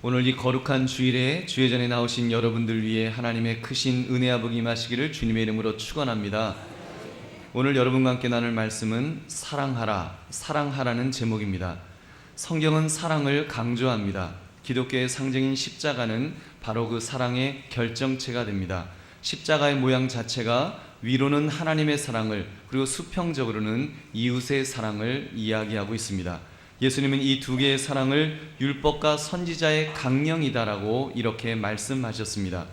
오늘 이 거룩한 주일에 주의 전에 나오신 여러분들 위해 하나님의 크신 은혜와 복이 임하시기를 주님의 이름으로 축원합니다. 오늘 여러분과 함께 나눌 말씀은 사랑하라, 사랑하라는 제목입니다. 성경은 사랑을 강조합니다. 기독교의 상징인 십자가는 바로 그 사랑의 결정체가 됩니다. 십자가의 모양 자체가 위로는 하나님의 사랑을, 그리고 수평적으로는 이웃의 사랑을 이야기하고 있습니다. 예수님은 이 두 개의 사랑을 율법과 선지자의 강령이다라고 이렇게 말씀하셨습니다.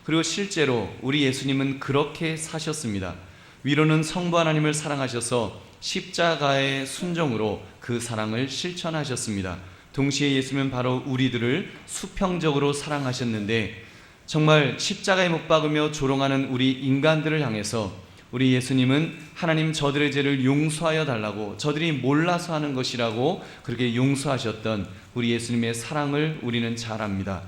그리고 실제로 우리 예수님은 그렇게 사셨습니다. 위로는 성부 하나님을 사랑하셔서 십자가의 순종으로 그 사랑을 실천하셨습니다. 동시에 예수님은 바로 우리들을 수평적으로 사랑하셨는데, 정말 십자가에 못 박으며 조롱하는 우리 인간들을 향해서 우리 예수님은 하나님 저들의 죄를 용서하여 달라고, 저들이 몰라서 하는 것이라고 그렇게 용서하셨던 우리 예수님의 사랑을 우리는 잘 압니다.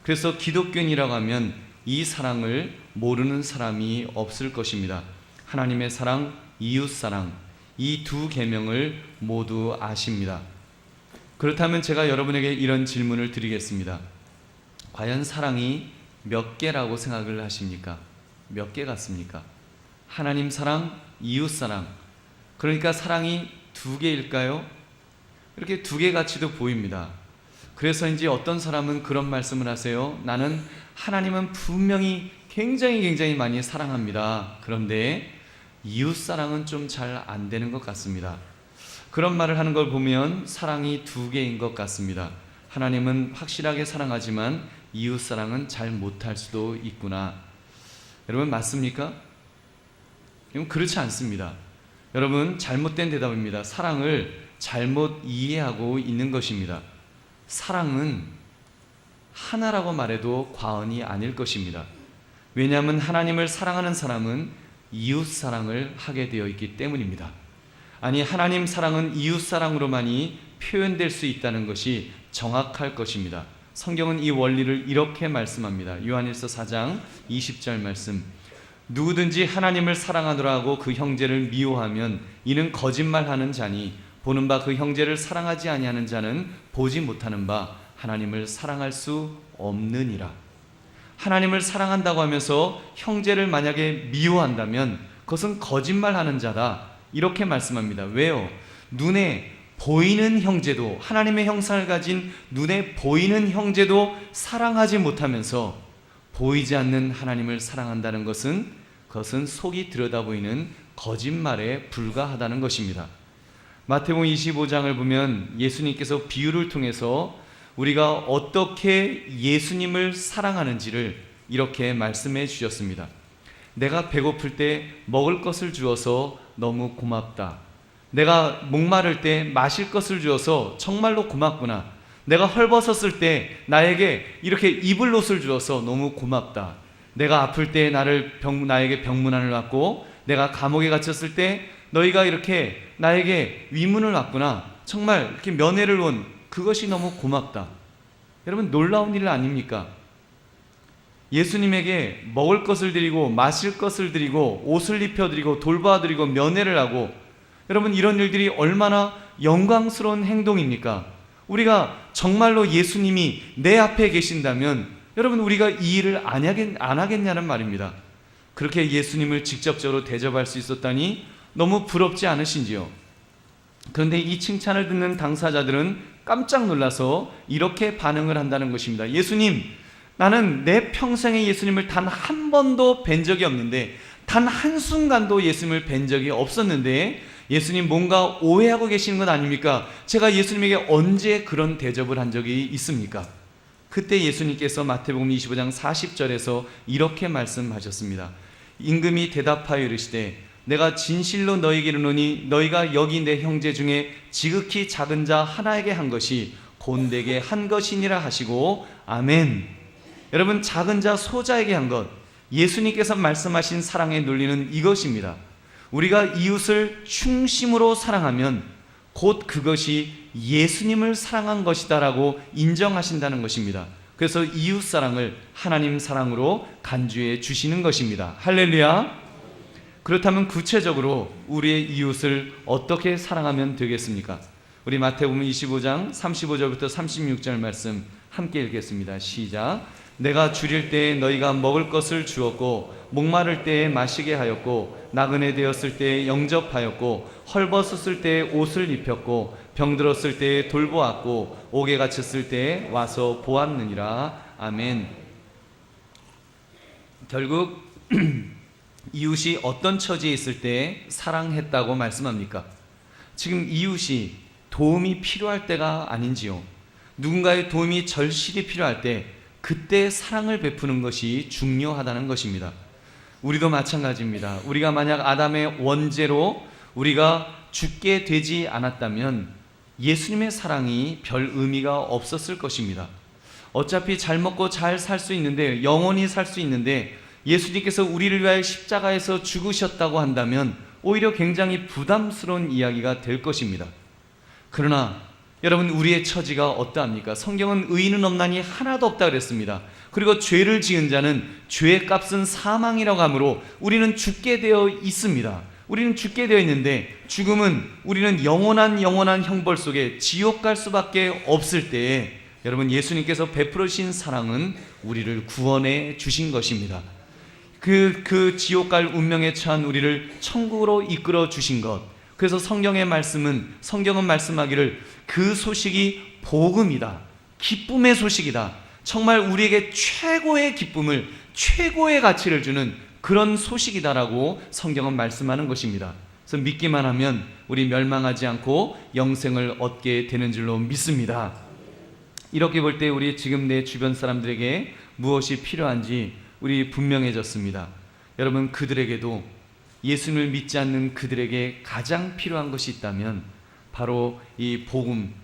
그래서 기독교인이라고 하면 이 사랑을 모르는 사람이 없을 것입니다. 하나님의 사랑, 이웃 사랑, 이 두 계명을 모두 아십니다. 그렇다면 제가 여러분에게 이런 질문을 드리겠습니다. 과연 사랑이 몇 개라고 생각을 하십니까? 몇 개 같습니까? 하나님 사랑, 이웃 사랑, 그러니까 사랑이 두 개일까요? 이렇게 두 개 같이도 보입니다. 그래서인지 어떤 사람은 그런 말씀을 하세요. 나는 하나님은 분명히 굉장히 많이 사랑합니다. 그런데 이웃 사랑은 좀 잘 안 되는 것 같습니다. 그런 말을 하는 걸 보면 사랑이 두 개인 것 같습니다. 하나님은 확실하게 사랑하지만 이웃 사랑은 잘 못할 수도 있구나. 여러분, 맞습니까? 그렇지 않습니다. 여러분, 잘못된 대답입니다. 사랑을 잘못 이해하고 있는 것입니다. 사랑은 하나라고 말해도 과언이 아닐 것입니다. 왜냐하면 하나님을 사랑하는 사람은 이웃 사랑을 하게 되어 있기 때문입니다. 아니, 하나님 사랑은 이웃 사랑으로만이 표현될 수 있다는 것이 정확할 것입니다. 성경은 이 원리를 이렇게 말씀합니다. 요한일서 4장 20절 말씀. 누구든지 하나님을 사랑하노라 하고 그 형제를 미워하면 이는 거짓말하는 자니, 보는 바 그 형제를 사랑하지 아니하는 자는 보지 못하는 바 하나님을 사랑할 수 없느니라. 하나님을 사랑한다고 하면서 형제를 만약에 미워한다면 그것은 거짓말하는 자다, 이렇게 말씀합니다. 왜요? 눈에 보이는 형제도, 하나님의 형상을 가진 눈에 보이는 형제도 사랑하지 못하면서 보이지 않는 하나님을 사랑한다는 것은, 그것은 속이 들여다보이는 거짓말에 불과하다는 것입니다. 마태복음 25장을 보면 예수님께서 비유를 통해서 우리가 어떻게 예수님을 사랑하는지를 이렇게 말씀해 주셨습니다. 내가 배고플 때 먹을 것을 주어서 너무 고맙다. 내가 목마를 때 마실 것을 주어서 정말로 고맙구나. 내가 헐벗었을 때 나에게 이렇게 입을 옷을 주어서 너무 고맙다. 내가 아플 때 나에게 병문안을 놨고, 내가 감옥에 갇혔을 때 너희가 이렇게 나에게 위문을 놨구나. 정말 이렇게 면회를 온 그것이 너무 고맙다. 여러분, 놀라운 일 아닙니까? 예수님에게 먹을 것을 드리고 마실 것을 드리고 옷을 입혀드리고 돌봐드리고 면회를 하고, 여러분, 이런 일들이 얼마나 영광스러운 행동입니까? 우리가 정말로 예수님이 내 앞에 계신다면 여러분, 우리가 이 일을 안 하겠냐는 말입니다. 그렇게 예수님을 직접적으로 대접할 수 있었다니 너무 부럽지 않으신지요? 그런데 이 칭찬을 듣는 당사자들은 깜짝 놀라서 이렇게 반응을 한다는 것입니다. 예수님, 나는 내 평생에 예수님을 단 한 번도 뵌 적이 없는데, 단 한순간도 예수님을 뵌 적이 없었는데 예수님 뭔가 오해하고 계시는 것 아닙니까? 제가 예수님에게 언제 그런 대접을 한 적이 있습니까? 그때 예수님께서 마태복음 25장 40절에서 이렇게 말씀하셨습니다. 임금이 대답하여 이르시되 내가 진실로 너희에게 이르노니 너희가 여기 내 형제 중에 지극히 작은 자 하나에게 한 것이 곧 내게 한 것이니라 하시고, 아멘. 여러분, 작은 자 소자에게 한 것, 예수님께서 말씀하신 사랑의 논리는 이것입니다. 우리가 이웃을 충심으로 사랑하면 곧 그것이 예수님을 사랑한 것이다라고 인정하신다는 것입니다. 그래서 이웃 사랑을 하나님 사랑으로 간주해 주시는 것입니다. 할렐루야. 그렇다면 구체적으로 우리의 이웃을 어떻게 사랑하면 되겠습니까? 우리 마태복음 25장 35절부터 36절 말씀 함께 읽겠습니다. 시작. 내가 줄일 때에 너희가 먹을 것을 주었고 목마를 때에 마시게 하였고 나그네 되었을 때에 영접하였고 헐벗었을 때에 옷을 입혔고 병들었을 때에 돌보았고 옥에 갇혔을 때에 와서 보았느니라. 아멘. 결국 이웃이 어떤 처지에 있을 때 사랑했다고 말씀합니까? 지금 이웃이 도움이 필요할 때가 아닌지요. 누군가의 도움이 절실히 필요할 때 그때 사랑을 베푸는 것이 중요하다는 것입니다. 우리도 마찬가지입니다. 우리가 만약 아담의 원죄로 우리가 죽게 되지 않았다면 예수님의 사랑이 별 의미가 없었을 것입니다. 어차피 잘 먹고 잘 살 수 있는데, 영원히 살 수 있는데 예수님께서 우리를 위하여 십자가에서 죽으셨다고 한다면 오히려 굉장히 부담스러운 이야기가 될 것입니다. 그러나 여러분, 우리의 처지가 어떠합니까? 성경은 의인은 없나니 하나도 없다 그랬습니다. 그리고 죄를 지은 자는 죄의 값은 사망이라고 하므로 우리는 죽게 되어 있습니다. 우리는 죽게 되어 있는데, 죽음은 우리는 영원한 형벌 속에 지옥 갈 수밖에 없을 때에 여러분, 예수님께서 베풀어 주신 사랑은 우리를 구원해 주신 것입니다. 그 지옥 갈 운명에 처한 우리를 천국으로 이끌어 주신 것. 그래서 성경은 말씀하기를 그 소식이 복음이다, 기쁨의 소식이다, 정말 우리에게 최고의 기쁨을, 최고의 가치를 주는 그런 소식이다라고 성경은 말씀하는 것입니다. 그래서 믿기만 하면 우리 멸망하지 않고 영생을 얻게 되는 줄로 믿습니다. 이렇게 볼 때 우리 지금 내 주변 사람들에게 무엇이 필요한지 우리 분명해졌습니다. 여러분, 그들에게도, 예수님을 믿지 않는 그들에게 가장 필요한 것이 있다면 바로 이 복음,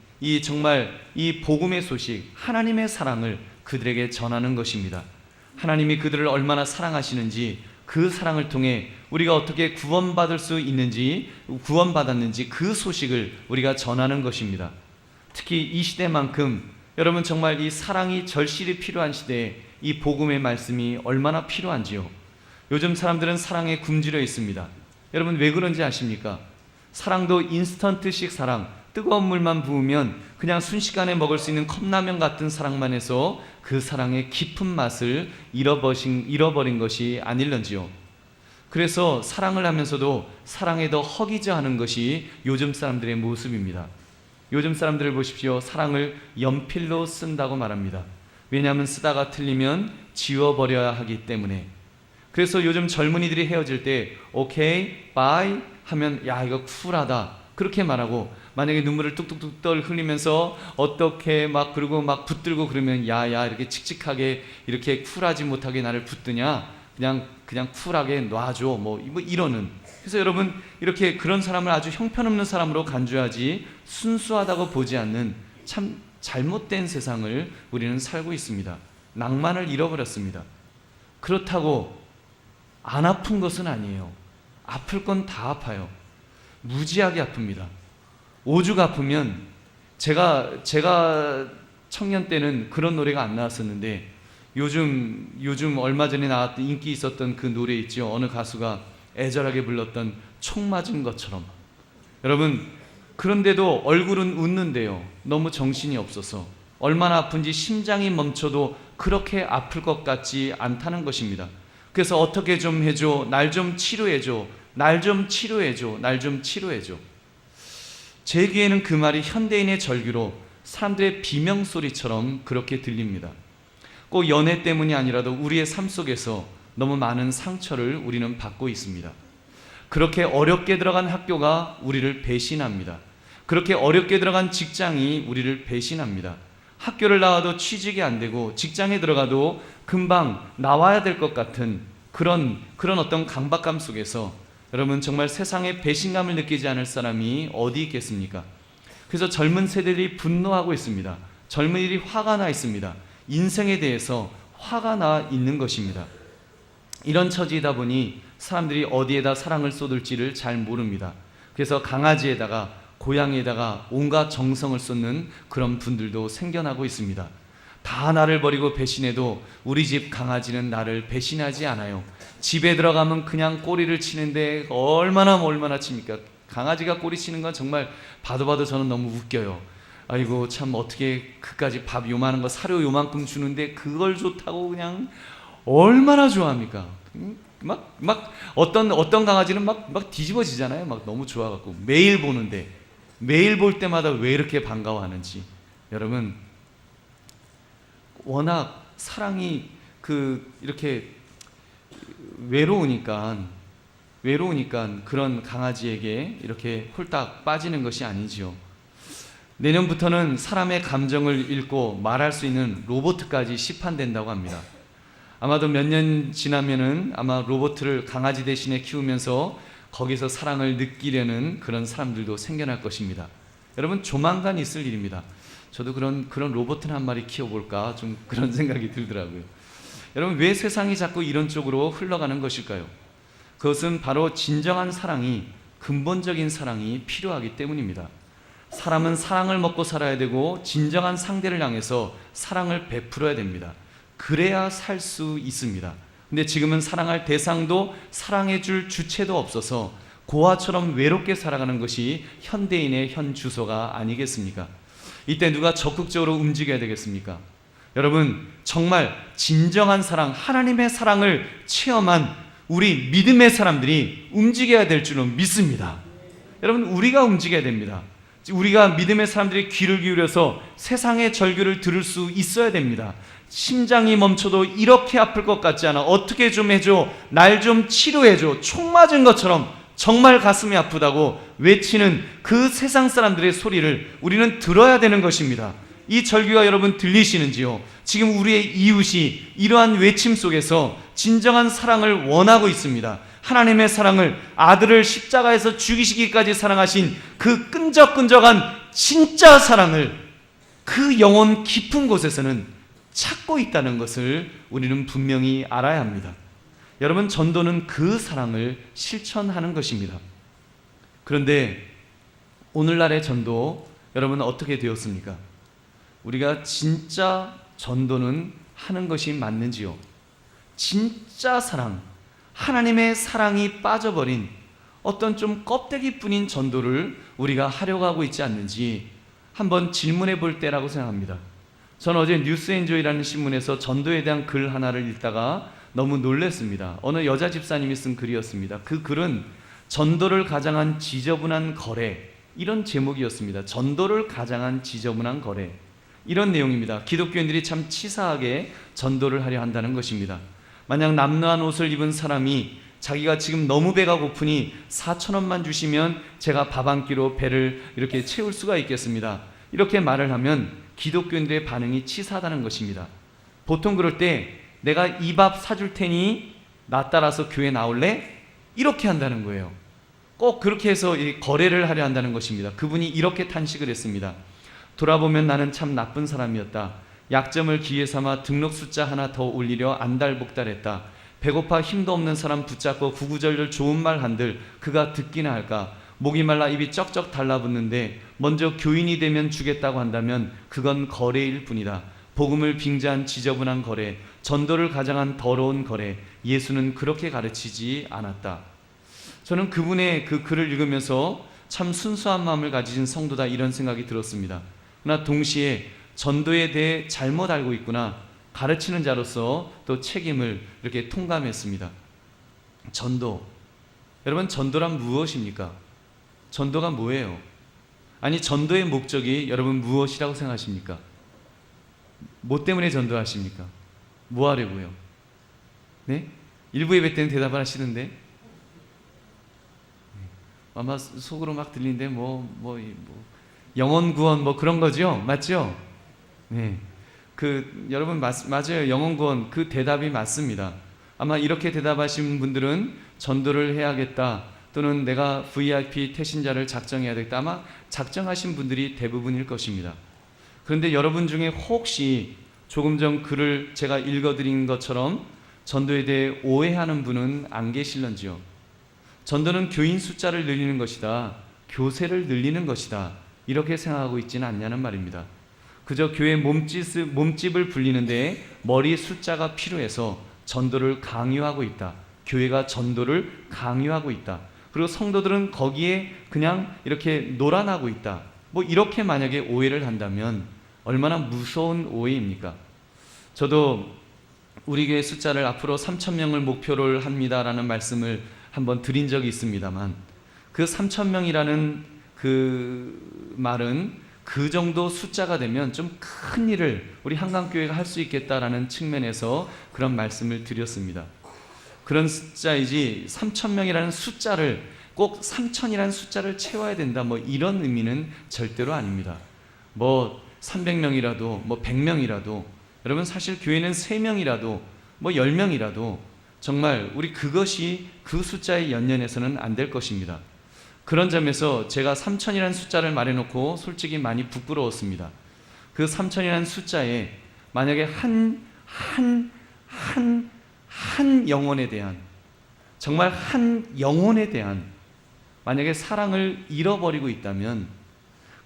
정말 이 복음의 소식, 하나님의 사랑을 그들에게 전하는 것입니다. 하나님이 그들을 얼마나 사랑하시는지, 그 사랑을 통해 우리가 어떻게 구원받았는지 그 소식을 우리가 전하는 것입니다. 특히 이 시대만큼 여러분, 정말 이 사랑이 절실히 필요한 시대에 이 복음의 말씀이 얼마나 필요한지요. 요즘 사람들은 사랑에 굶주려 있습니다. 여러분, 왜 그런지 아십니까? 사랑도 인스턴트식 사랑, 뜨거운 물만 부으면 그냥 순식간에 먹을 수 있는 컵라면 같은 사랑만 해서 그 사랑의 깊은 맛을 잃어버린 것이 아닐런지요. 그래서 사랑을 하면서도 사랑에 더 허기져 하는 것이 요즘 사람들의 모습입니다. 요즘 사람들을 보십시오. 사랑을 연필로 쓴다고 말합니다. 왜냐하면 쓰다가 틀리면 지워버려야 하기 때문에. 그래서 요즘 젊은이들이 헤어질 때 오케이, 바이 하면 야, 이거 쿨하다 그렇게 말하고, 만약에 눈물을 뚝뚝뚝 흘리면서 어떻게 그러고 붙들고 그러면 야야, 이렇게 칙칙하게 이렇게 쿨하지 못하게 나를 붙드냐, 그냥 쿨하게 놔줘, 뭐 이러는. 그래서 여러분, 이렇게 그런 사람을 아주 형편없는 사람으로 간주하지 순수하다고 보지 않는 참 잘못된 세상을 우리는 살고 있습니다. 낭만을 잃어버렸습니다. 그렇다고 안 아픈 것은 아니에요. 아플 건 다 아파요. 무지하게 아픕니다. 오죽 아프면, 제가 청년 때는 그런 노래가 안 나왔었는데 요즘 얼마 전에 나왔던 인기 있었던 그 노래 있죠. 어느 가수가 애절하게 불렀던 총 맞은 것처럼. 여러분, 그런데도 얼굴은 웃는데요. 너무 정신이 없어서 얼마나 아픈지 심장이 멈춰도 그렇게 아플 것 같지 않다는 것입니다. 그래서 어떻게 좀 해줘, 날 좀 치료해줘, 날 좀 치료해줘, 날 좀 치료해줘. 제 귀에는 그 말이 현대인의 절규로 사람들의 비명소리처럼 그렇게 들립니다. 꼭 연애 때문이 아니라도 우리의 삶 속에서 너무 많은 상처를 우리는 받고 있습니다. 그렇게 어렵게 들어간 학교가 우리를 배신합니다. 그렇게 어렵게 들어간 직장이 우리를 배신합니다. 학교를 나와도 취직이 안 되고 직장에 들어가도 금방 나와야 될 것 같은 그런 어떤 강박감 속에서 여러분, 정말 세상에 배신감을 느끼지 않을 사람이 어디 있겠습니까? 그래서 젊은 세대들이 분노하고 있습니다. 젊은이들이 화가 나 있습니다. 인생에 대해서 화가 나 있는 것입니다. 이런 처지이다 보니 사람들이 어디에다 사랑을 쏟을지를 잘 모릅니다. 그래서 강아지에다가 고양이에다가 온갖 정성을 쏟는 그런 분들도 생겨나고 있습니다. 다 나를 버리고 배신해도 우리 집 강아지는 나를 배신하지 않아요. 집에 들어가면 그냥 꼬리를 치는데 얼마나 칩니까? 강아지가 꼬리 치는 건 정말 봐도 저는 너무 웃겨요. 아이고 참 어떻게 그까지 밥 요만한 거 사료 요만큼 주는데 그걸 좋다고 그냥 얼마나 좋아합니까? 막 어떤 강아지는 막 뒤집어지잖아요. 막 너무 좋아갖고 매일 보는데 매일 볼 때마다 왜 이렇게 반가워하는지. 여러분 워낙 사랑이 이렇게 외로우니까 그런 강아지에게 이렇게 홀딱 빠지는 것이 아니지요. 내년부터는 사람의 감정을 읽고 말할 수 있는 로봇까지 시판된다고 합니다. 아마도 몇 년 지나면은 아마 로봇을 강아지 대신에 키우면서 거기서 사랑을 느끼려는 그런 사람들도 생겨날 것입니다. 여러분 조만간 있을 일입니다. 저도 그런 로봇을 한 마리 키워볼까 좀 그런 생각이 들더라고요. 여러분 왜 세상이 자꾸 이런 쪽으로 흘러가는 것일까요? 그것은 바로 진정한 사랑이, 근본적인 사랑이 필요하기 때문입니다. 사람은 사랑을 먹고 살아야 되고 진정한 상대를 향해서 사랑을 베풀어야 됩니다. 그래야 살 수 있습니다. 근데 지금은 사랑할 대상도 사랑해줄 주체도 없어서 고아처럼 외롭게 살아가는 것이 현대인의 현 주소가 아니겠습니까? 이때 누가 적극적으로 움직여야 되겠습니까? 여러분 정말 진정한 사랑, 하나님의 사랑을 체험한 우리 믿음의 사람들이 움직여야 될 줄은 믿습니다. 여러분 우리가 움직여야 됩니다. 우리가 믿음의 사람들이 귀를 기울여서 세상의 절규를 들을 수 있어야 됩니다. 심장이 멈춰도 이렇게 아플 것 같지 않아. 어떻게 좀 해줘. 날 좀 치료해줘. 총 맞은 것처럼 정말 가슴이 아프다고 외치는 그 세상 사람들의 소리를 우리는 들어야 되는 것입니다. 이 절규가 여러분 들리시는지요? 지금 우리의 이웃이 이러한 외침 속에서 진정한 사랑을 원하고 있습니다. 하나님의 사랑을, 아들을 십자가에서 죽이시기까지 사랑하신 그 끈적끈적한 진짜 사랑을 그 영혼 깊은 곳에서는 찾고 있다는 것을 우리는 분명히 알아야 합니다. 여러분 전도는 그 사랑을 실천하는 것입니다. 그런데 오늘날의 전도 여러분 어떻게 되었습니까? 우리가 진짜 전도는 하는 것이 맞는지요? 진짜 사랑, 하나님의 사랑이 빠져버린 어떤 좀 껍데기뿐인 전도를 우리가 하려고 하고 있지 않는지 한번 질문해 볼 때라고 생각합니다. 저는 어제 뉴스엔조이라는 신문에서 전도에 대한 글 하나를 읽다가 너무 놀랐습니다. 어느 여자 집사님이 쓴 글이었습니다. 그 글은 전도를 가장한 지저분한 거래, 이런 제목이었습니다. 전도를 가장한 지저분한 거래, 이런 내용입니다. 기독교인들이 참 치사하게 전도를 하려 한다는 것입니다. 만약 남루한 옷을 입은 사람이 자기가 지금 너무 배가 고프니 4,000원만 주시면 제가 밥 한 끼로 배를 이렇게 채울 수가 있겠습니다. 이렇게 말을 하면 기독교인들의 반응이 치사하다는 것입니다. 보통 그럴 때 내가 이 밥 사줄 테니 나 따라서 교회 나올래? 이렇게 한다는 거예요. 꼭 그렇게 해서 거래를 하려 한다는 것입니다. 그분이 이렇게 탄식을 했습니다. 돌아보면 나는 참 나쁜 사람이었다. 약점을 기회 삼아 등록 숫자 하나 더 올리려 안달복달했다. 배고파 힘도 없는 사람 붙잡고 구구절절 좋은 말 한들 그가 듣기나 할까. 목이 말라 입이 쩍쩍 달라붙는데 먼저 교인이 되면 주겠다고 한다면 그건 거래일 뿐이다. 복음을 빙자한 지저분한 거래, 전도를 가장한 더러운 거래, 예수는 그렇게 가르치지 않았다. 저는 그분의 그 글을 읽으면서 참 순수한 마음을 가지신 성도다 이런 생각이 들었습니다. 그러나 동시에 전도에 대해 잘못 알고 있구나, 가르치는 자로서 또 책임을 이렇게 통감했습니다. 전도, 여러분 전도란 무엇입니까? 전도가 뭐예요? 아니 전도의 목적이 여러분 무엇이라고 생각하십니까? 뭐 때문에 전도하십니까? 뭐 하려고요? 네? 일부 예배 때는 대답을 하시는데 아마 속으로 막 들리는데 영혼 구원 뭐 그런 거죠? 맞죠? 네. 여러분 맞아요. 영혼 구원 그 대답이 맞습니다. 아마 이렇게 대답하신 분들은 전도를 해야겠다 또는 내가 VIP 태신자를 작정해야겠다 아마 작정하신 분들이 대부분일 것입니다. 그런데 여러분 중에 혹시 조금 전 글을 제가 읽어드린 것처럼 전도에 대해 오해하는 분은 안 계실런지요? 전도는 교인 숫자를 늘리는 것이다, 교세를 늘리는 것이다 이렇게 생각하고 있지는 않냐는 말입니다. 그저 교회 몸집을 불리는데 머리 숫자가 필요해서 전도를 강요하고 있다. 교회가 전도를 강요하고 있다. 그리고 성도들은 거기에 그냥 이렇게 놀아나고 있다. 뭐 이렇게 만약에 오해를 한다면 얼마나 무서운 오해입니까? 저도 우리 교회 숫자를 앞으로 3,000명을 목표로 합니다라는 말씀을 한번 드린 적이 있습니다만, 그 3,000명이라는 그 말은 그 정도 숫자가 되면 좀 큰 일을 우리 한강교회가 할 수 있겠다라는 측면에서 그런 말씀을 드렸습니다. 그런 숫자이지 3,000명이라는 숫자를 꼭 3,000이라는 숫자를 채워야 된다, 뭐 이런 의미는 절대로 아닙니다. 뭐 300명이라도 뭐 100명이라도, 여러분 사실 교회는 3명이라도 뭐 10명이라도 정말 우리 그것이 그 숫자에 연연해서는 안 될 것입니다. 그런 점에서 제가 3,000이라는 숫자를 말해놓고 솔직히 많이 부끄러웠습니다. 그 3,000이라는 숫자에 만약에 한 영혼에 대한, 정말 한 영혼에 대한 만약에 사랑을 잃어버리고 있다면,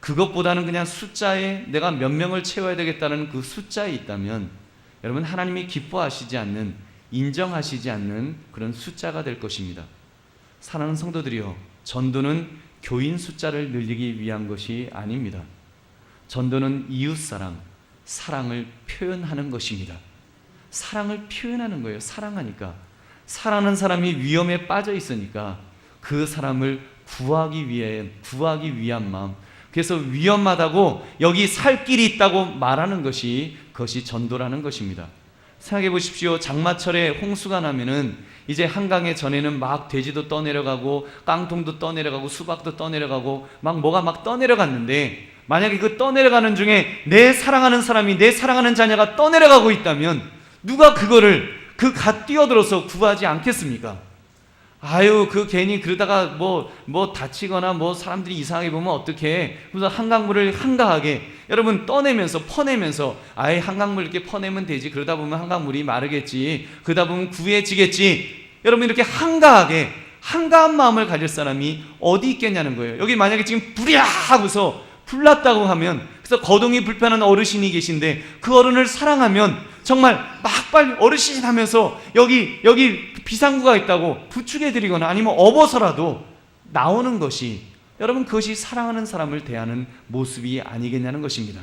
그것보다는 그냥 숫자에 내가 몇 명을 채워야 되겠다는 그 숫자에 있다면, 여러분 하나님이 기뻐하시지 않는, 인정하시지 않는 그런 숫자가 될 것입니다. 사랑하는 성도들이여, 전도는 교인 숫자를 늘리기 위한 것이 아닙니다. 전도는 이웃사랑, 사랑을 표현하는 것입니다. 사랑을 표현하는 거예요. 사랑하니까. 사랑하는 사람이 위험에 빠져 있으니까 그 사람을 구하기 위한 마음, 그래서 위험하다고 여기 살 길이 있다고 말하는 것이, 그것이 전도라는 것입니다. 생각해 보십시오. 장마철에 홍수가 나면은 이제 한강에 전에는 막 돼지도 떠내려가고 깡통도 떠내려가고 수박도 떠내려가고 막 뭐가 막 떠내려갔는데, 만약에 그 떠내려가는 중에 내 사랑하는 사람이, 내 사랑하는 자녀가 떠내려가고 있다면 누가 그거를 갓 뛰어들어서 구하지 않겠습니까? 아유, 그 괜히 그러다가 뭐 다치거나 뭐 사람들이 이상하게 보면 어떡해. 그래서 한강물을 한가하게 여러분 떠내면서 퍼내면서, 아예 한강물 이렇게 퍼내면 되지, 그러다 보면 한강물이 마르겠지, 그러다 보면 구해지겠지. 여러분 이렇게 한가한 마음을 가질 사람이 어디 있겠냐는 거예요. 여기 만약에 지금 불이야 하고서 불났다고 하면, 그래서 거동이 불편한 어르신이 계신데 그 어른을 사랑하면 정말 막 빨리 어르신 하면서 여기 비상구가 있다고 부축해드리거나 아니면 업어서라도 나오는 것이, 여러분 그것이 사랑하는 사람을 대하는 모습이 아니겠냐는 것입니다.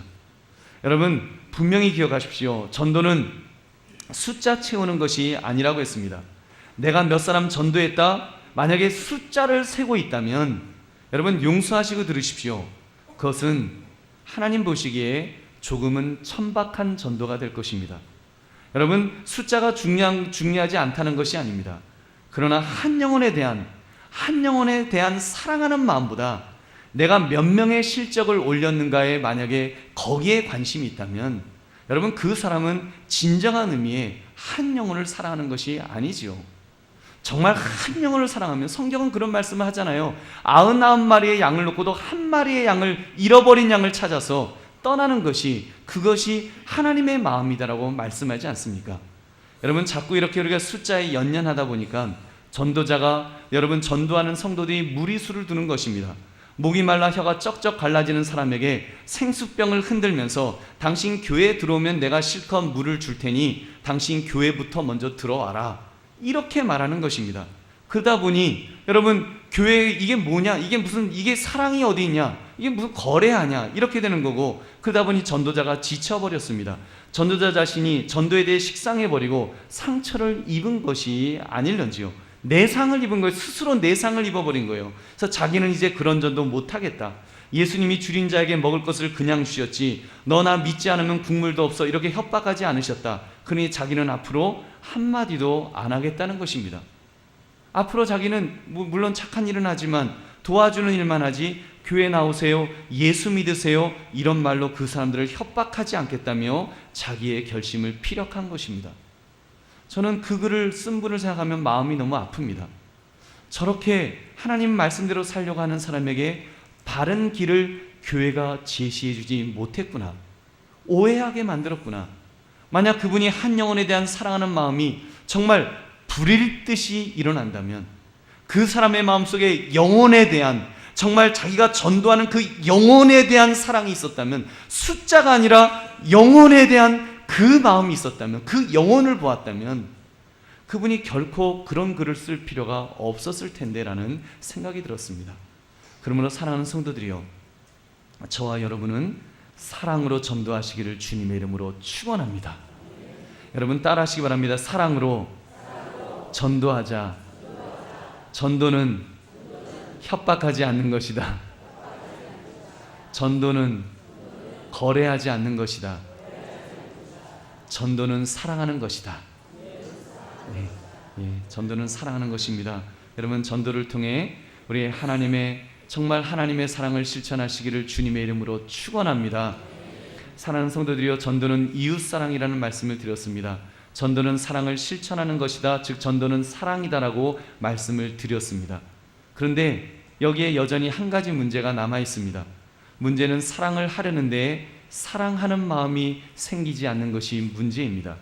여러분 분명히 기억하십시오. 전도는 숫자 채우는 것이 아니라고 했습니다. 내가 몇 사람 전도했다, 만약에 숫자를 세고 있다면 여러분 용서하시고 들으십시오. 그것은 하나님 보시기에 조금은 천박한 전도가 될 것입니다. 여러분 숫자가 중요하지 않다는 것이 아닙니다. 그러나 한 영혼에 대한 사랑하는 마음보다 내가 몇 명의 실적을 올렸는가에 만약에 거기에 관심이 있다면, 여러분 그 사람은 진정한 의미의 한 영혼을 사랑하는 것이 아니지요. 정말 한 영혼을 사랑하면, 성경은 그런 말씀을 하잖아요. 99마리의 양을 놓고도 한 마리의 양을, 잃어버린 양을 찾아서 떠나는 것이, 그것이 하나님의 마음이다라고 말씀하지 않습니까? 여러분 자꾸 이렇게 우리가 숫자에 연연하다 보니까 전도자가, 여러분 전도하는 성도들이 무리수를 두는 것입니다. 목이 말라 혀가 쩍쩍 갈라지는 사람에게 생수병을 흔들면서 당신 교회에 들어오면 내가 실컷 물을 줄 테니 당신 교회부터 먼저 들어와라, 이렇게 말하는 것입니다. 그러다 보니 여러분 교회 이게 뭐냐, 이게 사랑이 어디 있냐, 이게 무슨 거래하냐, 이렇게 되는 거고, 그러다 보니 전도자가 지쳐버렸습니다. 전도자 자신이 전도에 대해 식상해버리고 상처를 입은 것이 아닐런지요. 내상을 입은 거예요. 스스로 내상을 입어버린 거예요. 그래서 자기는 이제 그런 전도 못하겠다. 예수님이 줄인 자에게 먹을 것을 그냥 주셨지, 너 나 믿지 않으면 국물도 없어, 이렇게 협박하지 않으셨다. 그러니 자기는 앞으로 한마디도 안 하겠다는 것입니다. 앞으로 자기는 물론 착한 일은 하지만 도와주는 일만 하지, 교회 나오세요, 예수 믿으세요, 이런 말로 그 사람들을 협박하지 않겠다며 자기의 결심을 피력한 것입니다. 저는 그 글을 쓴 분을 생각하면 마음이 너무 아픕니다. 저렇게 하나님 말씀대로 살려고 하는 사람에게 바른 길을 교회가 제시해 주지 못했구나, 오해하게 만들었구나. 만약 그분이 한 영혼에 대한 사랑하는 마음이 정말 불일 듯이 일어난다면, 그 사람의 마음속에 영혼에 대한, 정말 자기가 전도하는 그 영혼에 대한 사랑이 있었다면, 숫자가 아니라 영혼에 대한 그 마음이 있었다면, 그 영혼을 보았다면 그분이 결코 그런 글을 쓸 필요가 없었을 텐데 라는 생각이 들었습니다. 그러므로 사랑하는 성도들이요, 저와 여러분은 사랑으로 전도하시기를 주님의 이름으로 축원합니다. 여러분 따라하시기 바랍니다. 사랑으로 전도하자. 전도는 협박하지 않는 것이다. 전도는 거래하지 않는 것이다. 전도는 사랑하는 것이다. 전도는 사랑하는 것입니다. 여러분 전도를 통해 우리 정말 하나님의 사랑을 실천하시기를 주님의 이름으로 축원합니다. 사랑하는 성도들이여, 전도는 이웃사랑이라는 말씀을 드렸습니다. 전도는 사랑을 실천하는 것이다. 즉 전도는 사랑이다라고 말씀을 드렸습니다. 그런데 여기에 여전히 한 가지 문제가 남아 있습니다. 문제는 사랑을 하려는데 사랑하는 마음이 생기지 않는 것이 문제입니다.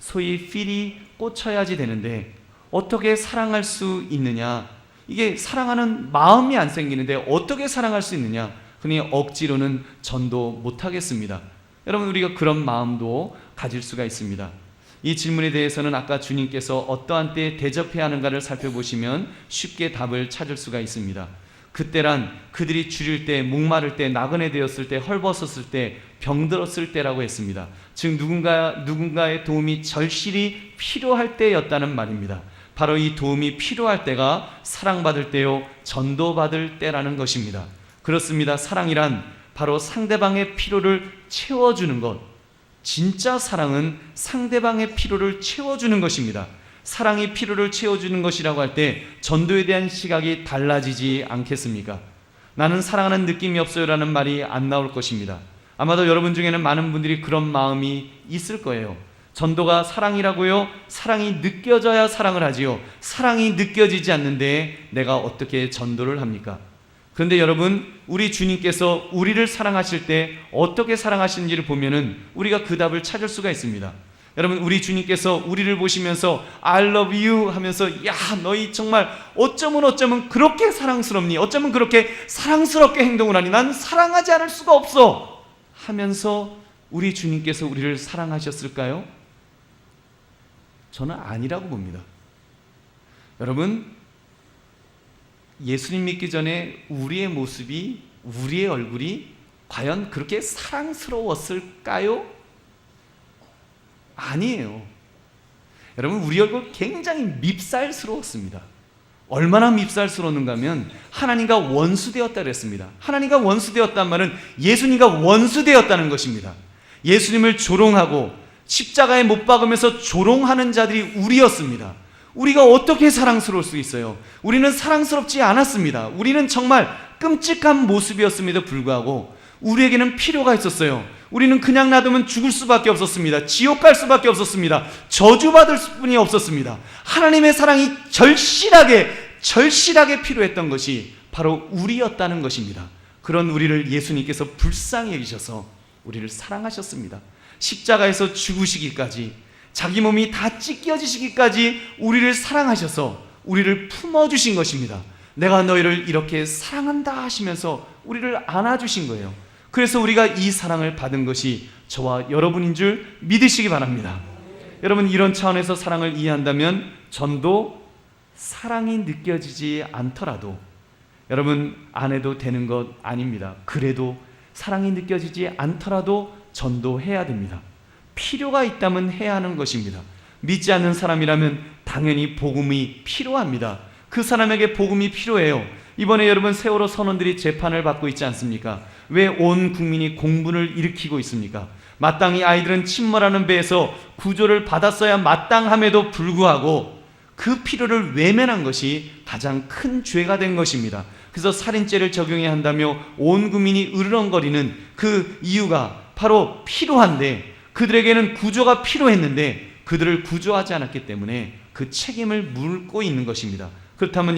소위 필이 꽂혀야지 되는데 어떻게 사랑할 수 있느냐? 이게 사랑하는 마음이 안 생기는데 어떻게 사랑할 수 있느냐? 그러니 억지로는 전도 못하겠습니다. 여러분 우리가 그런 마음도 가질 수가 있습니다. 이 질문에 대해서는 아까 주님께서 어떠한 때에 대접해야 하는가를 살펴보시면 쉽게 답을 찾을 수가 있습니다. 그때란 그들이 줄일 때, 목마를 때, 나그네 되었을 때, 헐벗었을 때, 병들었을 때라고 했습니다. 즉 누군가의 도움이 절실히 필요할 때였다는 말입니다. 바로 이 도움이 필요할 때가 사랑받을 때요, 전도받을 때라는 것입니다. 그렇습니다. 사랑이란 바로 상대방의 필요를 채워주는 것. 진짜 사랑은 상대방의 필요를 채워주는 것입니다. 사랑이 필요를 채워주는 것이라고 할 때 전도에 대한 시각이 달라지지 않겠습니까? 나는 사랑하는 느낌이 없어요 라는 말이 안 나올 것입니다. 아마도 여러분 중에는 많은 분들이 그런 마음이 있을 거예요. 전도가 사랑이라고요? 사랑이 느껴져야 사랑을 하지요. 사랑이 느껴지지 않는데 내가 어떻게 전도를 합니까? 그런데 여러분, 우리 주님께서 우리를 사랑하실 때 어떻게 사랑하시는지를 보면은 우리가 그 답을 찾을 수가 있습니다. 여러분, 우리 주님께서 우리를 보시면서 I love you 하면서 야, 너희 정말 어쩌면 그렇게 사랑스럽니? 어쩌면 그렇게 사랑스럽게 행동을 하니? 난 사랑하지 않을 수가 없어 하면서 우리 주님께서 우리를 사랑하셨을까요? 저는 아니라고 봅니다. 여러분, 예수님 믿기 전에 우리의 모습이, 우리의 얼굴이 과연 그렇게 사랑스러웠을까요? 아니에요. 여러분, 우리 얼굴 굉장히 밉살스러웠습니다. 얼마나 밉살스러웠는가 하면 하나님과 원수되었다 그랬습니다. 하나님과 원수되었단 말은 예수님과 원수되었다는 것입니다. 예수님을 조롱하고 십자가에 못 박으면서 조롱하는 자들이 우리였습니다. 우리가 어떻게 사랑스러울 수 있어요? 우리는 사랑스럽지 않았습니다. 우리는 정말 끔찍한 모습이었음에도 불구하고 우리에게는 필요가 있었어요. 우리는 그냥 놔두면 죽을 수밖에 없었습니다. 지옥 갈 수밖에 없었습니다. 저주받을 뿐이 없었습니다. 하나님의 사랑이 절실하게 필요했던 것이 바로 우리였다는 것입니다. 그런 우리를 예수님께서 불쌍히 여기셔서 우리를 사랑하셨습니다. 십자가에서 죽으시기까지, 자기 몸이 다 찢겨지시기까지 우리를 사랑하셔서 우리를 품어주신 것입니다. 내가 너희를 이렇게 사랑한다 하시면서 우리를 안아주신 거예요. 그래서 우리가 이 사랑을 받은 것이 저와 여러분인 줄 믿으시기 바랍니다. 여러분, 이런 차원에서 사랑을 이해한다면 전도 사랑이 느껴지지 않더라도 여러분 안 해도 되는 것 아닙니다. 그래도 사랑이 느껴지지 않더라도 전도해야 됩니다. 필요가 있다면 해야 하는 것입니다. 믿지 않는 사람이라면 당연히 복음이 필요합니다. 그 사람에게 복음이 필요해요. 이번에 여러분 세월호 선원들이 재판을 받고 있지 않습니까? 왜 온 국민이 공분을 일으키고 있습니까? 마땅히 아이들은 침몰하는 배에서 구조를 받았어야 마땅함에도 불구하고 그 필요를 외면한 것이 가장 큰 죄가 된 것입니다. 그래서 살인죄를 적용해야 한다며 온 국민이 으르렁거리는 그 이유가 바로 필요한데, 그들에게는 구조가 필요했는데 그들을 구조하지 않았기 때문에 그 책임을 물고 있는 것입니다. 그렇다면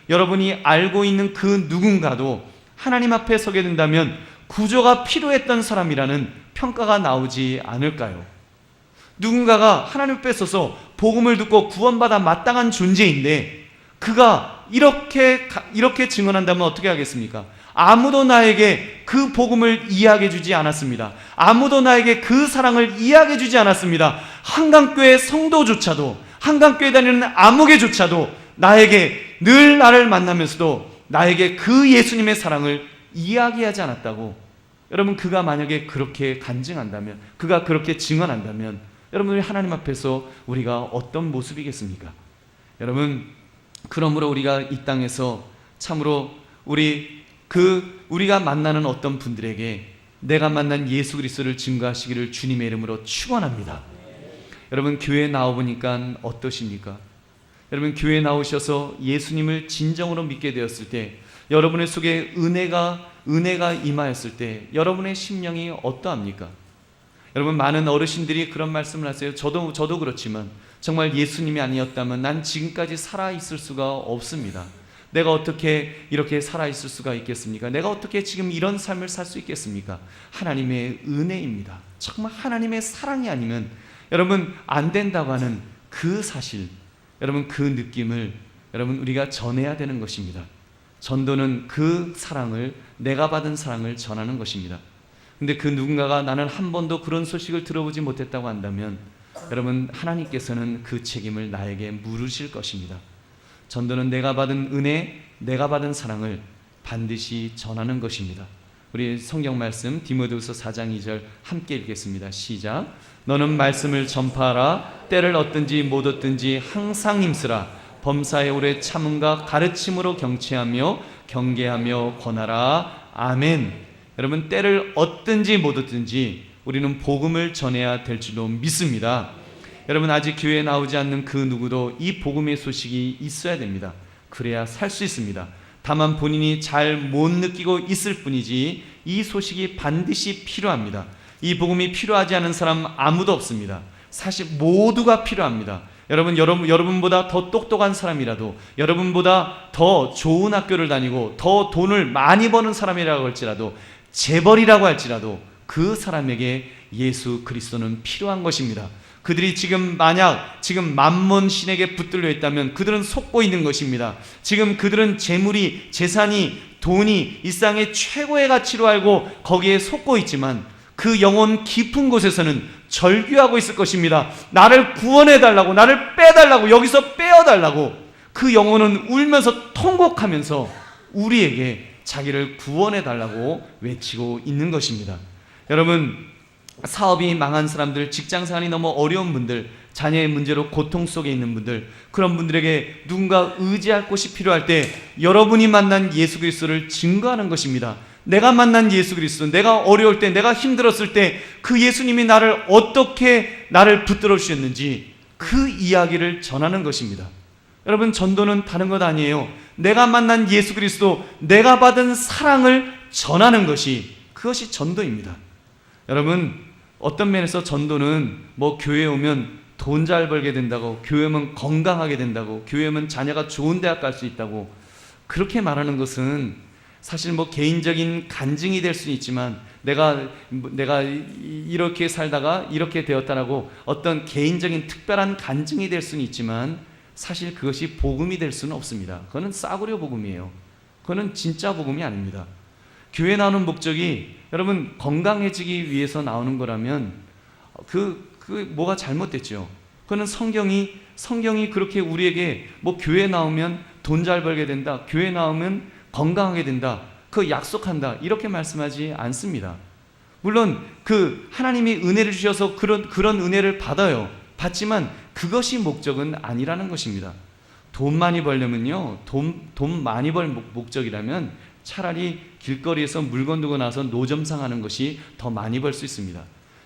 여러분이 알고 있는 그 누군가도 하나님 앞에 서게 된다면 구조가 필요했던 사람이라는 평가가 나오지 않을까요? 누군가가 하나님 앞에 서서 복음을 듣고 구원받아 마땅한 존재인데 그가 이렇게 증언한다면 어떻게 하겠습니까? 아무도 나에게 그 복음을 이야기해 주지 않았습니다. 아무도 나에게 그 사랑을 이야기해 주지 않았습니다. 한강교회 성도조차도, 한강교회 다니는 아무개조차도 늘 나를 만나면서도 나에게 그 예수님의 사랑을 이야기하지 않았다고 여러분, 그가 만약에 그렇게 간증한다면, 그가 그렇게 증언한다면, 여러분, 하나님 앞에서 우리가 어떤 모습이겠습니까? 여러분, 그러므로 우리가 이 땅에서 참으로 우리가 만나는 어떤 분들에게 내가 만난 예수 그리스도를 증거하시기를 주님의 이름으로 축원합니다. 여러분, 교회에 나와보니까 어떠십니까? 여러분, 교회에 나오셔서 예수님을 진정으로 믿게 되었을 때, 여러분의 속에 은혜가 임하였을 때 여러분의 심령이 어떠합니까? 여러분, 많은 어르신들이 그런 말씀을 하세요. 저도 그렇지만 정말 예수님이 아니었다면 난 지금까지 살아있을 수가 없습니다. 내가 어떻게 이렇게 살아있을 수가 있겠습니까? 내가 어떻게 지금 이런 삶을 살 수 있겠습니까? 하나님의 은혜입니다. 정말 하나님의 사랑이 아니면 여러분 안 된다고 하는 그 사실, 여러분 그 느낌을 여러분 우리가 전해야 되는 것입니다. 전도는 그 사랑을, 내가 받은 사랑을 전하는 것입니다. 근데 그 누군가가 나는 한 번도 그런 소식을 들어보지 못했다고 한다면 여러분, 하나님께서는 그 책임을 나에게 물으실 것입니다. 전도는 내가 받은 은혜, 내가 받은 사랑을 반드시 전하는 것입니다. 우리 성경 말씀 디모데후서 4장 2절 함께 읽겠습니다. 시작. 너는 말씀을 전파하라. 때를 얻든지 못 얻든지 항상 힘쓰라. 범사에 오래 참음과 가르침으로 경치하며 경계하며 권하라. 아멘. 여러분, 때를 얻든지 못 얻든지 우리는 복음을 전해야 될 줄로 믿습니다. 여러분, 아직 교회에 나오지 않는 그 누구도 이 복음의 소식이 있어야 됩니다. 그래야 살 수 있습니다. 다만 본인이 잘 못 느끼고 있을 뿐이지 이 소식이 반드시 필요합니다. 이 복음이 필요하지 않은 사람 아무도 없습니다. 사실 모두가 필요합니다. 여러분보다 더 똑똑한 사람이라도, 여러분보다 더 좋은 학교를 다니고 더 돈을 많이 버는 사람이라고 할지라도, 재벌이라고 할지라도 그 사람에게 예수 그리스도는 필요한 것입니다. 그들이 만약 만몬 신에게 붙들려 있다면 그들은 속고 있는 것입니다. 지금 그들은 재물이, 재산이, 돈이 이 세상의 최고의 가치로 알고 거기에 속고 있지만 그 영혼 깊은 곳에서는 절규하고 있을 것입니다. 나를 구원해달라고, 나를 빼달라고, 여기서 빼어달라고. 그 영혼은 울면서 통곡하면서 우리에게 자기를 구원해달라고 외치고 있는 것입니다. 여러분, 사업이 망한 사람들, 직장생활이 너무 어려운 분들, 자녀의 문제로 고통 속에 있는 분들, 그런 분들에게 누군가 의지할 곳이 필요할 때 여러분이 만난 예수 그리스도를 증거하는 것입니다. 내가 만난 예수 그리스도, 내가 어려울 때, 내가 힘들었을 때 그 예수님이 어떻게 나를 붙들어 주셨는지 그 이야기를 전하는 것입니다. 여러분, 전도는 다른 것 아니에요. 내가 만난 예수 그리스도, 내가 받은 사랑을 전하는 것이, 그것이 전도입니다. 여러분, 어떤 면에서 전도는 교회에 오면 돈 잘 벌게 된다고, 교회 오면 건강하게 된다고, 교회 오면 자녀가 좋은 대학 갈 수 있다고 그렇게 말하는 것은 사실 개인적인 간증이 될 수는 있지만, 내가 이렇게 살다가 이렇게 되었다라고 어떤 개인적인 특별한 간증이 될 수는 있지만 사실 그것이 복음이 될 수는 없습니다. 그거는 싸구려 복음이에요. 그거는 진짜 복음이 아닙니다. 교회 나오는 목적이 여러분 건강해지기 위해서 나오는 거라면 뭐가 잘못됐죠. 그거는 성경이 그렇게 우리에게 교회 나오면 돈 잘 벌게 된다, 교회 나오면 건강하게 된다, 그 약속한다, 이렇게 말씀하지 않습니다. 물론 하나님이 은혜를 주셔서 그런 은혜를 받지만 그것이 목적은 아니라는 것입니다. 돈 많이 벌려면요, 돈 많이 벌 목적이라면 차라리 길거리에서 물건 두고 나서 노점상하는 것이 더 많이 벌 수 있습니다.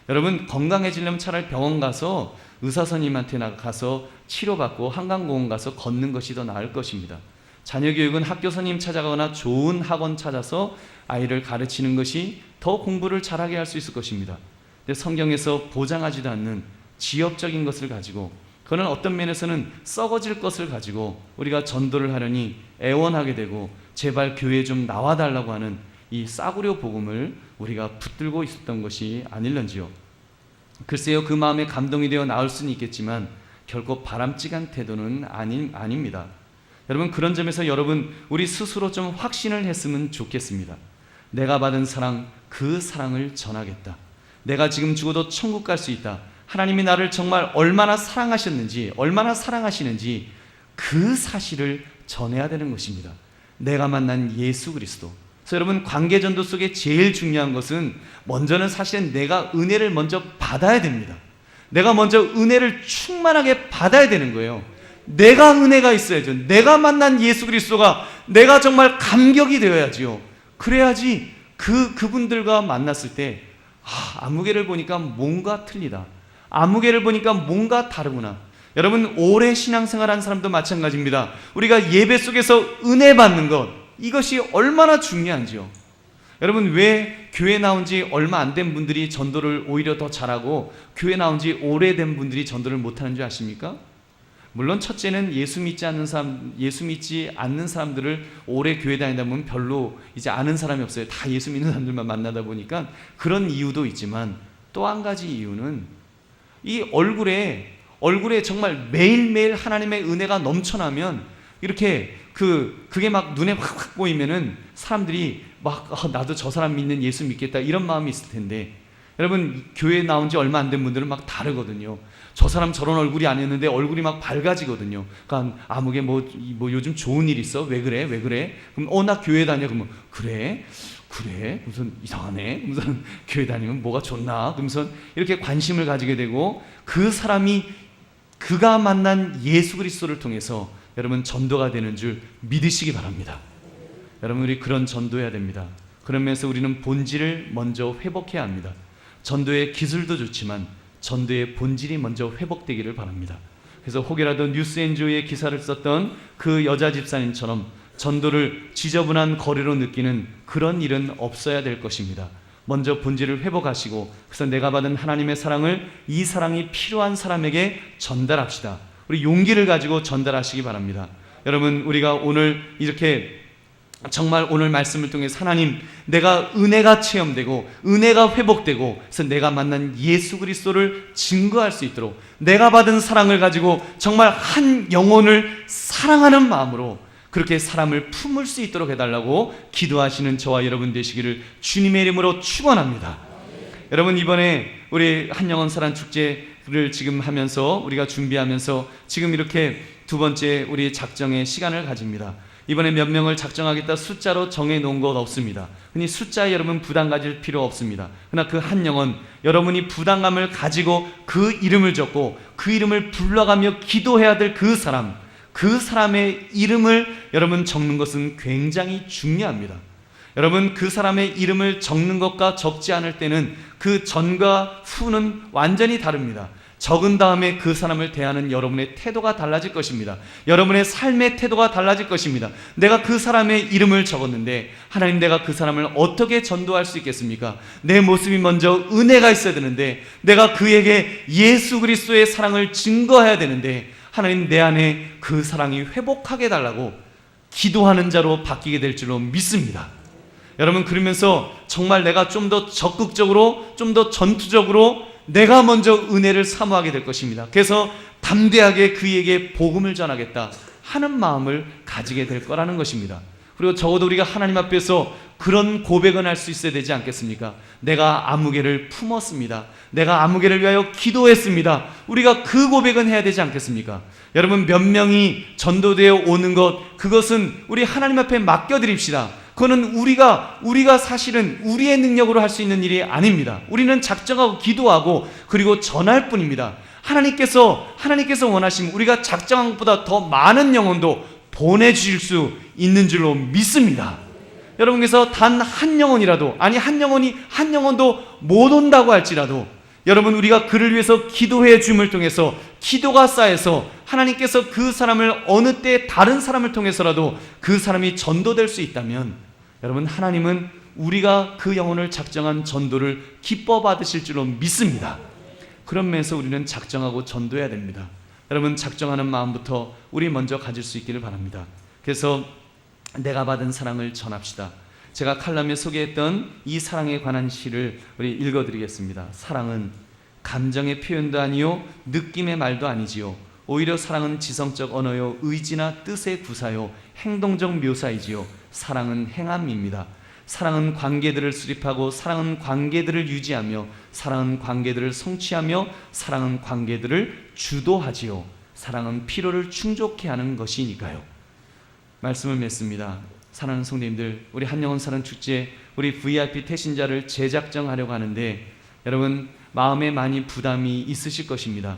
여러분, 건강해지려면 차라리 병원 가서 의사 선생님한테 가서 치료받고 한강공원 가서 걷는 것이 더 나을 것입니다. 자녀 교육은 학교 선생님 찾아가거나 좋은 학원 찾아서 아이를 가르치는 것이 더 공부를 잘하게 할 수 있을 것입니다. 근데 성경에서 보장하지도 않는 지엽적인 것을 가지고, 그는 어떤 면에서는 썩어질 것을 가지고 우리가 전도를 하려니 애원하게 되고 제발 교회에 좀 나와달라고 하는 이 싸구려 복음을 우리가 붙들고 있었던 것이 아닐런지요. 글쎄요, 그 마음에 감동이 되어 나올 수는 있겠지만 결코 바람직한 태도는 아닙니다. 여러분, 그런 점에서 우리 스스로 좀 확신을 했으면 좋겠습니다. 내가 받은 사랑, 그 사랑을 전하겠다. 내가 지금 죽어도 천국 갈 수 있다. 하나님이 나를 정말 얼마나 사랑하셨는지, 얼마나 사랑하시는지 그 사실을 전해야 되는 것입니다. 내가 만난 예수 그리스도, 그래서 여러분, 관계전도 속에 제일 중요한 것은 먼저는 사실은 내가 은혜를 먼저 받아야 됩니다. 내가 먼저 은혜를 충만하게 받아야 되는 거예요. 내가 은혜가 있어야죠. 내가 만난 예수 그리스도가 내가 정말 감격이 되어야지요. 그래야지 그분들과 만났을 때 아무개를 보니까 뭔가 틀리다, 아무개를 보니까 뭔가 다르구나. 여러분, 오래 신앙생활한 사람도 마찬가지입니다. 우리가 예배 속에서 은혜 받는 것, 이것이 얼마나 중요한지요. 여러분, 왜 교회 나온 지 얼마 안 된 분들이 전도를 오히려 더 잘하고 교회 나온 지 오래된 분들이 전도를 못하는 줄 아십니까? 물론 첫째는 예수 믿지 않는 사람들을 오래 교회 다니다 보면 별로 이제 아는 사람이 없어요. 다 예수 믿는 사람들만 만나다 보니까 그런 이유도 있지만, 또 한 가지 이유는 이 얼굴에 정말 매일매일 하나님의 은혜가 넘쳐나면 이렇게 그게 막 눈에 확 보이면은 사람들이 막 나도 저 사람 믿는 예수 믿겠다, 이런 마음이 있을 텐데, 여러분, 교회 나온 지 얼마 안 된 분들은 막 다르거든요. 저 사람 저런 얼굴이 아니었는데 얼굴이 막 밝아지거든요. 그러니까 아무게 뭐 요즘 좋은 일 있어? 왜 그래? 그럼 나 교회 다녀. 그러면 그래? 무슨 이상하네. 무슨 교회 다니면 뭐가 좋나? 그러면서 이렇게 관심을 가지게 되고, 그 사람이 그가 만난 예수 그리스도를 통해서 여러분 전도가 되는 줄 믿으시기 바랍니다. 여러분, 우리 그런 전도해야 됩니다. 그러면서 우리는 본질을 먼저 회복해야 합니다. 전도의 기술도 좋지만 전도의 본질이 먼저 회복되기를 바랍니다. 그래서 혹여라도 뉴스앤조이의 기사를 썼던 그 여자 집사님처럼 전도를 지저분한 거리로 느끼는 그런 일은 없어야 될 것입니다. 먼저 본질을 회복하시고, 그래서 내가 받은 하나님의 사랑을 이 사랑이 필요한 사람에게 전달합시다. 우리 용기를 가지고 전달하시기 바랍니다. 여러분, 우리가 오늘 이렇게 정말 오늘 말씀을 통해서 하나님, 내가 은혜가 체험되고 은혜가 회복되고, 그래서 내가 만난 예수 그리스도를 증거할 수 있도록 내가 받은 사랑을 가지고 정말 한 영혼을 사랑하는 마음으로 그렇게 사람을 품을 수 있도록 해달라고 기도하시는 저와 여러분 되시기를 주님의 이름으로 축원합니다. 여러분, 이번에 우리 한영원 사랑 축제를 지금 하면서 우리가 준비하면서 지금 이렇게 두 번째 우리 작정의 시간을 가집니다. 이번에 몇 명을 작정하겠다 숫자로 정해놓은 것 없습니다. 흔히 숫자에 여러분 부담 가질 필요 없습니다. 그러나 그 한 영혼, 여러분이 부담감을 가지고 그 이름을 적고 그 이름을 불러가며 기도해야 될 그 사람의 이름을 여러분 적는 것은 굉장히 중요합니다. 여러분, 그 사람의 이름을 적는 것과 적지 않을 때는 그 전과 후는 완전히 다릅니다. 적은 다음에 그 사람을 대하는 여러분의 태도가 달라질 것입니다. 여러분의 삶의 태도가 달라질 것입니다. 내가 그 사람의 이름을 적었는데, 하나님, 내가 그 사람을 어떻게 전도할 수 있겠습니까? 내 모습이 먼저 은혜가 있어야 되는데, 내가 그에게 예수 그리스도의 사랑을 증거해야 되는데, 하나님, 내 안에 그 사랑이 회복하게 해달라고 기도하는 자로 바뀌게 될 줄로 믿습니다. 여러분, 그러면서 정말 내가 좀 더 적극적으로, 좀 더 전투적으로 내가 먼저 은혜를 사모하게 될 것입니다. 그래서 담대하게 그에게 복음을 전하겠다 하는 마음을 가지게 될 거라는 것입니다. 그리고 적어도 우리가 하나님 앞에서 그런 고백은 할 수 있어야 되지 않겠습니까? 내가 아무개를 품었습니다. 내가 아무개를 위하여 기도했습니다. 우리가 그 고백은 해야 되지 않겠습니까? 여러분, 몇 명이 전도되어 오는 것, 그것은 우리 하나님 앞에 맡겨드립시다. 그거는 우리가 사실은 우리의 능력으로 할 수 있는 일이 아닙니다. 우리는 작정하고 기도하고 그리고 전할 뿐입니다. 하나님께서 원하시면 우리가 작정한 것보다 더 많은 영혼도 보내주실 수 있는 줄로 믿습니다. 여러분께서 단 한 영혼이라도, 아니 한 영혼도 못 온다고 할지라도, 여러분, 우리가 그를 위해서 기도해 줌을 통해서 기도가 쌓여서 하나님께서 그 사람을 어느 때 다른 사람을 통해서라도 그 사람이 전도될 수 있다면, 여러분, 하나님은 우리가 그 영혼을 작정한 전도를 기뻐 받으실 줄로 믿습니다. 그런 면에서 우리는 작정하고 전도해야 됩니다. 여러분, 작정하는 마음부터 우리 먼저 가질 수 있기를 바랍니다. 그래서 내가 받은 사랑을 전합시다. 제가 칼럼에 소개했던 이 사랑에 관한 시를 우리 읽어드리겠습니다. 사랑은 감정의 표현도 아니요 느낌의 말도 아니지요. 오히려 사랑은 지성적 언어요 의지나 뜻의 구사요 행동적 묘사이지요. 사랑은 행함입니다. 사랑은 관계들을 수립하고, 사랑은 관계들을 유지하며, 사랑은 관계들을 성취하며, 사랑은 관계들을 주도하지요. 사랑은 필요를 충족케 하는 것이니까요. 말씀을 맺습니다. 사랑하는 성도님들, 우리 한영원 사랑 축제 우리 VIP 태신자를 재작정하려고 하는데 여러분 마음에 많이 부담이 있으실 것입니다.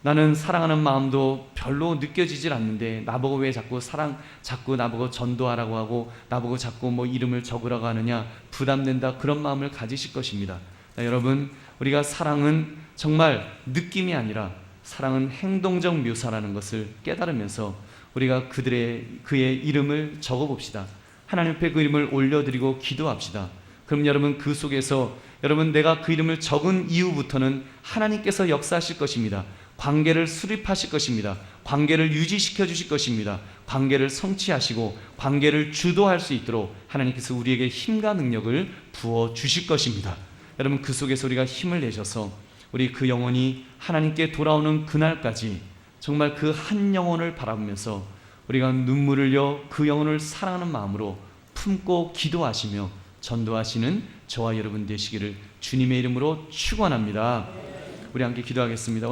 나는 사랑하는 마음도 별로 느껴지질 않는데 나보고 왜 자꾸 나보고 전도하라고 하고 나보고 자꾸 뭐 이름을 적으라고 하느냐, 부담된다, 그런 마음을 가지실 것입니다. 여러분, 우리가 사랑은 정말 느낌이 아니라 사랑은 행동적 묘사라는 것을 깨달으면서 우리가 그의 이름을 적어봅시다. 하나님 앞에 그 이름을 올려드리고 기도합시다. 그럼 여러분 그 속에서 여러분 내가 그 이름을 적은 이후부터는 하나님께서 역사하실 것입니다. 관계를 수립하실 것입니다. 관계를 유지시켜 주실 것입니다. 관계를 성취하시고 관계를 주도할 수 있도록 하나님께서 우리에게 힘과 능력을 부어 주실 것입니다. 여러분 그 속에서 우리가 힘을 내셔서 우리 그 영혼이 하나님께 돌아오는 그날까지 정말 그 한 영혼을 바라보면서 우리가 눈물을 흘려 그 영혼을 사랑하는 마음으로 품고 기도하시며 전도하시는 저와 여러분 되시기를 주님의 이름으로 축원합니다. 우리 함께 기도하겠습니다.